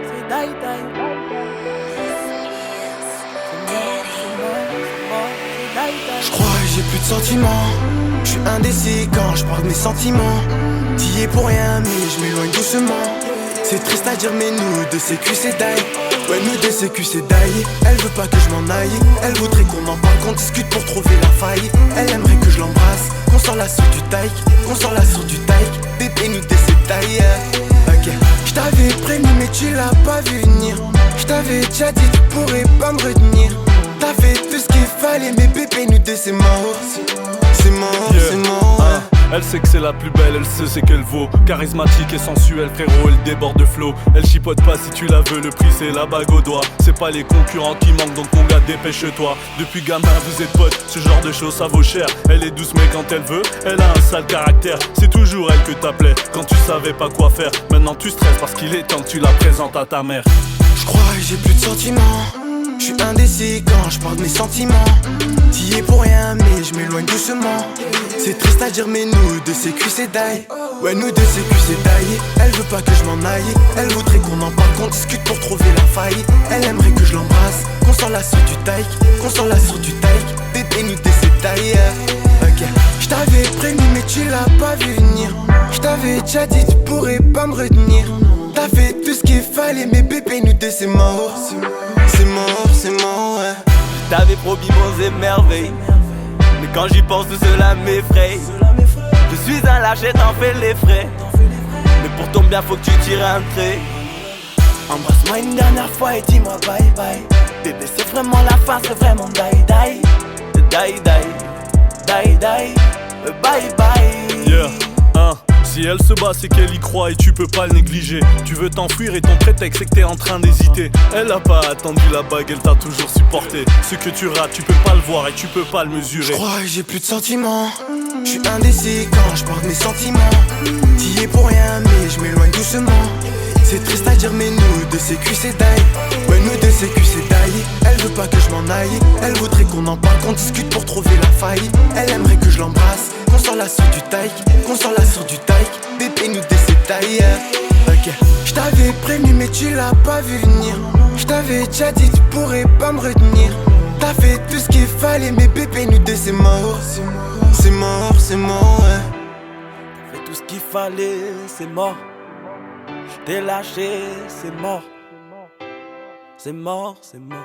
c'est die die. Je crois que j'ai plus de sentiments. Je suis indécis quand je parle de mes sentiments. T'y es pour rien mais je m'éloigne doucement. C'est triste à dire mais nous deux c'est cul c'est die. Ouais nous deux c'est cul c'est die. Elle veut pas que je m'en aille. Elle voudrait qu'on en parle, qu'on discute pour trouver la faille. Elle aimerait que je l'embrasse, qu'on sort la sur du taille, qu'on sort la sur du taille. Bébé nous deux c'est taille. Ok, je t'avais prévenu mais tu l'as pas vu venir. Je t'avais déjà dit tu pourrais pas me retenir. T'as fait tout ce qu'il fallait mais bébé nous deux c'est mort. C'est mort, yeah. C'est mort Elle sait que c'est la plus belle, elle sait ce qu'elle vaut. Charismatique et sensuelle, frérot, elle déborde de flow. Elle chipote pas si tu la veux, le prix c'est la bague au doigt. C'est pas les concurrents qui manquent, donc mon gars dépêche-toi. Depuis gamin vous êtes potes, ce genre de choses ça vaut cher. Elle est douce mais quand elle veut, elle a un sale caractère. C'est toujours elle que t'appelais, quand tu savais pas quoi faire. Maintenant tu stresses parce qu'il est temps que tu la présentes à ta mère. Je crois que j'ai plus de sentiments. Je suis indécis quand je parle de mes sentiments. T'y es pour rien mais je m'éloigne doucement. C'est triste à dire mais nous deux c'est cul c'est die. Ouais nous deux c'est cul c'est die. Elle veut pas que je m'en aille. Elle voudrait qu'on en parle, qu'on discute pour trouver la faille. Elle aimerait que je l'embrasse, qu'on sort la sur du taille, qu'on sort la sur du taille. Bébé nous deux c'est taille. Ok, je t'avais prévenu mais tu l'as pas vu venir. Je t'avais déjà dit tu pourrais pas me retenir. T'as fait tout ce qu'il fallait mais bébé nous deux c'est mort. C'est mort, c'est mort, ouais. Je t'avais promis bons et merveilles, mais quand j'y pense tout cela m'effraie. Je suis un lâche, t'en fais les frais, mais pour ton bien faut que tu tires un trait. Embrasse-moi une dernière fois et dis-moi bye bye. Bébé c'est vraiment la fin, c'est vraiment die die. Die die, die die, bye bye. Yeah, si elle se bat c'est qu'elle y croit et tu peux pas le négliger. Tu veux t'enfuir et ton prétexte c'est que t'es en train d'hésiter. Elle a pas attendu la bague, elle t'a toujours supporté. Ce que tu rates tu peux pas le voir et tu peux pas le mesurer. Je crois que j'ai plus de sentiments. Je suis indécis quand je parle de mes sentiments. T'y es pour rien mais je m'éloigne doucement. C'est triste à dire mais nous deux c'est cul c'est die. Ouais nous deux c'est cul c'est die. Elle veut pas que je m'en aille. Elle voudrait qu'on en parle, qu'on discute pour trouver la faille. Elle aimerait que je l'embrasse, qu'on sort la sur du taille, qu'on sort la sur du taille. Bébé nous deux c'est taille. Ok, je t'avais prévenu mais tu l'as pas vu venir. Je t'avais déjà dit tu pourrais pas me retenir. T'as fait tout ce qu'il fallait mais bébé nous deux c'est mort. C'est mort, c'est mort, ouais. T'as fait tout ce qu'il fallait, c'est mort. Je t'ai lâché, c'est mort. C'est mort, c'est mort.